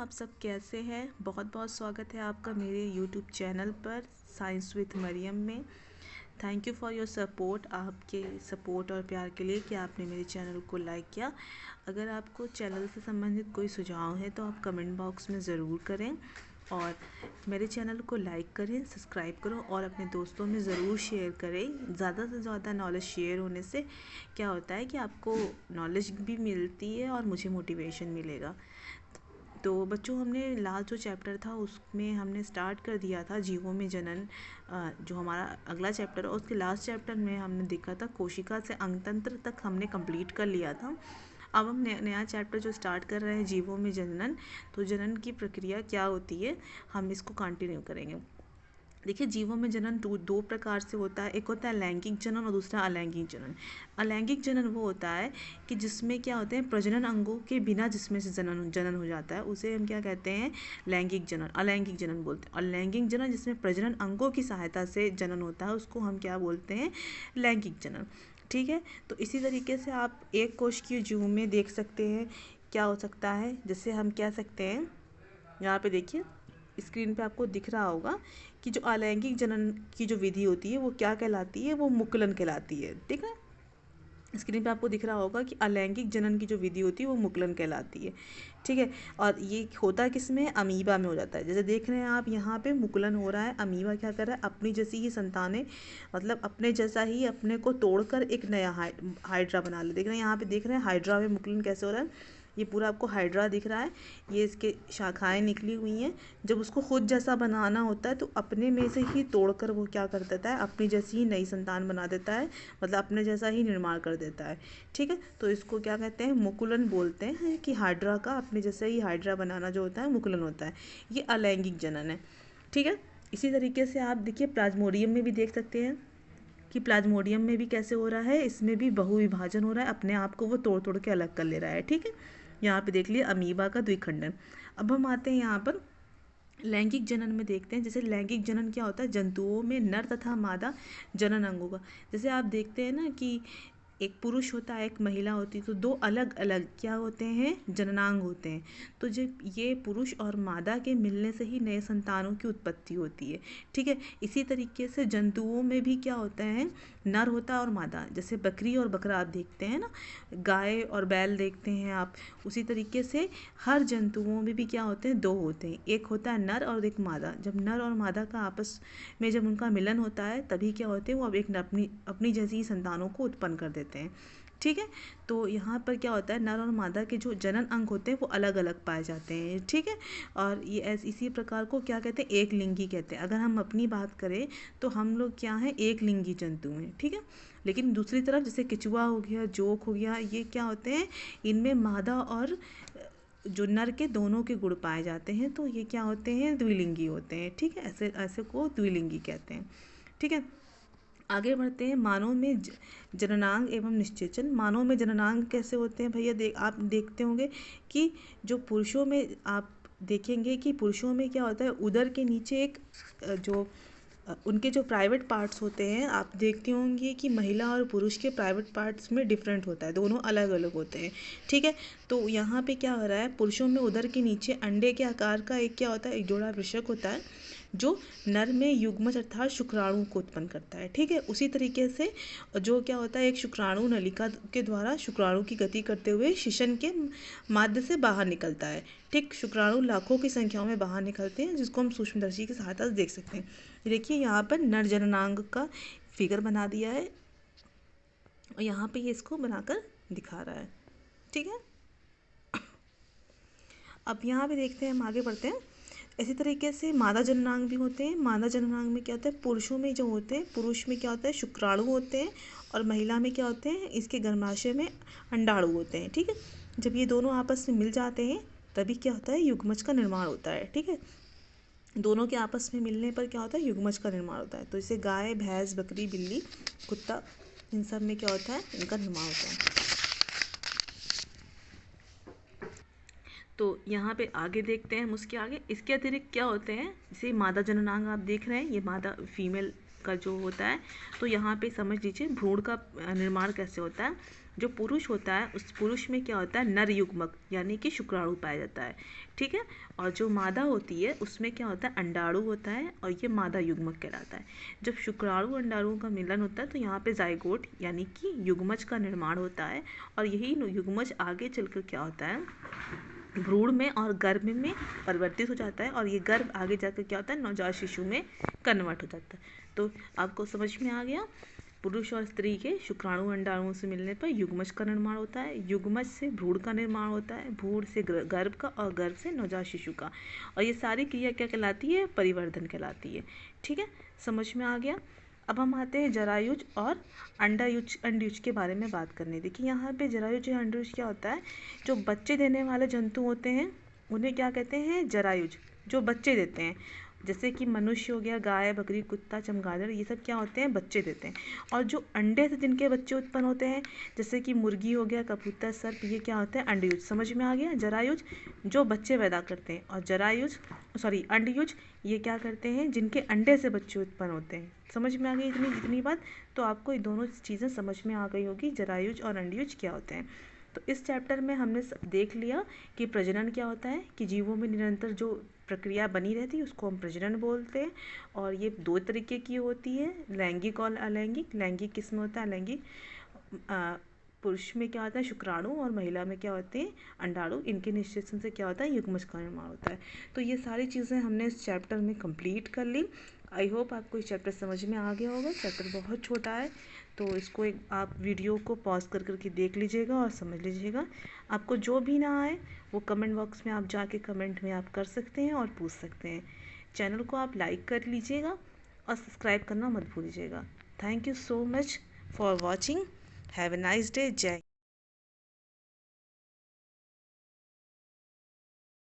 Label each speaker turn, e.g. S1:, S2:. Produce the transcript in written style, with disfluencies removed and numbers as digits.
S1: आप सब कैसे हैं। बहुत बहुत स्वागत है आपका मेरे यूट्यूब चैनल पर साइंस विथ मरियम में। Thank you for your support, आपके सपोर्ट और प्यार के लिए कि आपने मेरे चैनल को लाइक किया। अगर आपको चैनल से संबंधित कोई सुझाव है तो आप कमेंट बॉक्स में ज़रूर करें और मेरे चैनल को लाइक करें, सब्सक्राइब करो और अपने दोस्तों में ज़रूर शेयर करें। ज़्यादा से ज़्यादा नॉलेज शेयर होने से क्या होता है कि आपको नॉलेज भी मिलती है और मुझे मोटिवेशन मिलेगा। तो बच्चों, हमने लास्ट जो चैप्टर था उसमें हमने स्टार्ट कर दिया था जीवों में जनन। जो हमारा अगला चैप्टर है उसके लास्ट चैप्टर में हमने देखा था कोशिका से अंगतंत्र तक हमने कंप्लीट कर लिया था। अब हम नया चैप्टर जो स्टार्ट कर रहे हैं जीवों में जनन, तो जनन की प्रक्रिया क्या होती है हम इसको कंटिन्यू करेंगे। देखिए, जीवों में जनन दो प्रकार से होता है। एक होता है लैंगिक जनन और दूसरा अलैंगिक जनन। अलैंगिक जनन वो होता है कि जिसमें क्या होते हैं, प्रजनन अंगों के बिना जिसमें से जनन हो जाता है उसे हम क्या कहते हैं, लैंगिक जनन, अलैंगिक जनन बोलते हैं। और लैंगिक जनन जिसमें प्रजनन अंगों की सहायता से जनन होता है उसको हम क्या बोलते हैं, लैंगिक जनन। ठीक है, तो इसी तरीके से आप एक कोश की जीव में देख सकते हैं क्या हो सकता है। जैसे हम कह सकते हैं, यहाँ पे देखिए स्क्रीन पे आपको दिख रहा होगा कि जो अलैंगिक जनन की जो विधि होती है वो क्या कहलाती है, वो मुकुलन कहलाती है। ठीक है, स्क्रीन पे आपको दिख रहा होगा कि अलैंगिक जनन की जो विधि होती है वो मुकुलन कहलाती है। ठीक है, और ये होता किस में, अमीबा में हो जाता है। जैसे देख रहे हैं आप यहाँ पे मुकुलन हो रहा है, अमीबा क्या कर रहा है, अपनी जैसी ही संतानें, मतलब अपने जैसा ही अपने को तोड़कर एक नया हाइड्रा बना ले। देख रहे हैं यहाँ पे, देख रहे हैं हाइड्रा में मुकुलन कैसे हो रहा है। ये पूरा आपको हाइड्रा दिख रहा है, ये इसके शाखाएं निकली हुई हैं। जब उसको खुद जैसा बनाना होता है तो अपने में से ही तोड़कर वो क्या कर देता है, अपनी जैसी ही नई संतान बना देता है, मतलब अपने जैसा ही निर्माण कर देता है। ठीक है, तो इसको क्या कहते हैं, मुकुलन बोलते हैं कि हाइड्रा का अपने जैसे ही हाइड्रा बनाना जो होता है मुकुलन होता है। ये अलैंगिक जनन है। ठीक है, इसी तरीके से आप देखिए प्लाज्मोडियम में भी देख सकते हैं कि प्लाज्मोडियम में भी कैसे हो रहा है, इसमें भी बहुविभाजन हो रहा है, अपने आप को वो तोड़ तोड़ के अलग कर ले रहा है। ठीक है, यहाँ पे देख लिए अमीबा का द्विखंडन। अब हम आते हैं यहाँ पर लैंगिक जनन में, देखते हैं। जैसे लैंगिक जनन क्या होता है, जंतुओं में नर तथा मादा जनन अंगों का। जैसे आप देखते हैं ना कि एक पुरुष होता है, एक महिला होती है, तो दो अलग अलग क्या होते हैं, जननांग होते हैं। तो जब ये पुरुष और मादा के मिलने से ही नए संतानों की उत्पत्ति होती है। ठीक है, इसी तरीके से जंतुओं में भी क्या होता है, नर होता है और मादा। जैसे बकरी और बकरा आप देखते हैं ना, गाय और बैल देखते हैं आप, उसी तरीके से हर जंतुओं में भी क्या होते हैं, दो होते हैं, एक होता है नर और एक मादा। जब नर और मादा का आपस में जब उनका मिलन होता है तभी क्या होते हैं, वो अब एक अपनी जैसी ही संतानों को उत्पन्न कर देते हैं। ठीक है, तो यहाँ पर क्या होता है, नर और मादा के जो जनन अंग होते हैं वो अलग अलग पाए जाते हैं। ठीक है, और ये इसी प्रकार को क्या कहते हैं, एक लिंगी कहते हैं। अगर हम अपनी बात करें तो हम लोग क्या हैं, एक लिंगी जंतु हैं। ठीक है, लेकिन दूसरी तरफ जैसे केचुआ हो गया, जोंक हो गया, ये क्या होते हैं, इनमें मादा और जो नर के दोनों के गुण पाए जाते हैं, तो ये क्या होते हैं, द्विलिंगी होते हैं। ठीक है, ऐसे ऐसे को द्विलिंगी कहते हैं। ठीक है, आगे बढ़ते हैं। मानव में जननांग एवं निश्चेचन। मानव में जननांग कैसे होते हैं भैया, आप देखते होंगे कि जो पुरुषों में आप देखेंगे कि पुरुषों में क्या होता है, उदर के नीचे एक जो उनके जो प्राइवेट पार्ट्स होते हैं, आप देखते होंगे कि महिला और पुरुष के प्राइवेट पार्ट्स में डिफरेंट होता है, दोनों अलग अलग होते हैं। ठीक है, तो यहाँ पे क्या हो रहा है, पुरुषों में उदर के नीचे अंडे के आकार का एक क्या होता है, एक जोड़ा वृषक होता है जो नर में युग्मज अर्थात शुक्राणु को उत्पन्न करता है। ठीक है, उसी तरीके से जो क्या होता है, एक शुक्राणु नलिका के द्वारा शुक्राणु की गति करते हुए शिशन के माध्य से बाहर निकलता है। ठीक, शुक्राणु लाखों की संख्याओं में बाहर निकलते हैं जिसको हम सूक्ष्मदर्शी की सहायता से देख सकते हैं। देखिए यहाँ पर नर जननांग का फिगर बना दिया है और यहाँ पे ये इसको बनाकर दिखा रहा है। ठीक है, अब यहाँ पे देखते हैं, हम आगे बढ़ते हैं। इसी तरीके से मादा जननांग भी होते हैं। मादा जननांग में क्या होता है, पुरुषों में जो होते हैं, पुरुष में क्या होता है, शुक्राणु होते हैं और महिला में क्या होते हैं, इसके गर्भाशय में अंडाणु होते हैं। ठीक है, जब ये दोनों आपस में मिल जाते हैं तभी क्या होता है, युग्मज का निर्माण होता है। ठीक है, दोनों के आपस में मिलने पर क्या होता है, युग्मज का निर्माण होता है। तो इसे गाय, भैंस, बकरी, बिल्ली, कुत्ता, इन सब में क्या होता है, इनका निर्माण होता है। तो यहाँ पे आगे देखते हैं हम उसके आगे, इसके अतिरिक्त क्या होते हैं, जैसे मादा जननांग आप देख रहे हैं, ये मादा फीमेल का जो होता है। तो यहाँ पे समझ लीजिए भ्रूण का निर्माण कैसे होता है। जो पुरुष होता है उस पुरुष में क्या होता है, नर युग्मक यानी कि शुक्राणु पाया जाता है, ठीक है। और जो मादा होती है उसमें क्या होता है, अंडाणु होता है और ये मादा युग्मक कहलाता है। जब शुक्राणु अंडाणु का मिलन होता है तो यहाँ पे जाइगोट यानी कि युग्मज का निर्माण होता है। और यही युग्मज आगे चलकर क्या होता है, भ्रूण में और गर्भ में परिवर्तित हो जाता है और ये गर्भ आगे जाकर क्या होता है, नवजात शिशु में कन्वर्ट हो जाता है। तो आपको समझ में आ गया, पुरुष और स्त्री के शुक्राणु अंडाणुओं से मिलने पर युग्मज का निर्माण होता है, युग्मज से भ्रूण का निर्माण होता है, भ्रूण से गर्भ का और गर्भ से नवजात शिशु का। और ये सारी क्रिया क्या कहलाती है, परिवर्धन कहलाती है, ठीक है। समझ में आ गया। अब हम आते हैं जरायुज और अंडयुज के बारे में बात करने। देखिए यहाँ पे जरायुज या अंडयुज क्या होता है, जो बच्चे देने वाले जंतु होते हैं उन्हें क्या कहते हैं, जरायुज, जो बच्चे देते हैं। जैसे कि मनुष्य हो गया, गाय, बकरी, कुत्ता, चमगादड़, ये सब क्या होते हैं, बच्चे देते हैं। और जो अंडे से जिनके बच्चे उत्पन्न होते हैं, जैसे कि मुर्गी हो गया, कबूतर, सर्प, ये क्या होते हैं, अंडयुज। समझ में आ गया। जरायुज जो बच्चे पैदा करते हैं और अंडयुज ये क्या करते हैं, जिनके अंडे से बच्चे उत्पन्न होते हैं। समझ में आ गई इतनी बात। तो आपको ये दोनों चीज़ें समझ में आ गई होगी, जरायुज और अंडयुज क्या होते हैं। तो इस चैप्टर में हमने देख लिया कि प्रजनन क्या होता है, कि जीवों में निरंतर जो प्रक्रिया बनी रहती है उसको हम प्रजनन बोलते हैं। और ये 2 तरीके की होती है, लैंगिक और अलैंगिक। लैंगिक किसमें होता है, लैंगिक पुरुष में क्या होता है, शुक्राणु, और महिला में क्या होते हैं, अंडाणु। इनके निषेचन से क्या होता है, युग्मज का निर्माण होता है। तो ये सारी चीज़ें हमने इस चैप्टर में कंप्लीट कर ली। आई होप आपको इस चैप्टर समझ में आ गया होगा। चैप्टर बहुत छोटा है तो इसको आप वीडियो को पॉज कर करके देख लीजिएगा और समझ लीजिएगा। आपको जो भी ना आए वो कमेंट बॉक्स में आप जाके कमेंट में आप कर सकते हैं और पूछ सकते हैं। चैनल को आप लाइक कर लीजिएगा और सब्सक्राइब करना मत भूलिएगा। Thank you so much for watching. Have a nice day. जय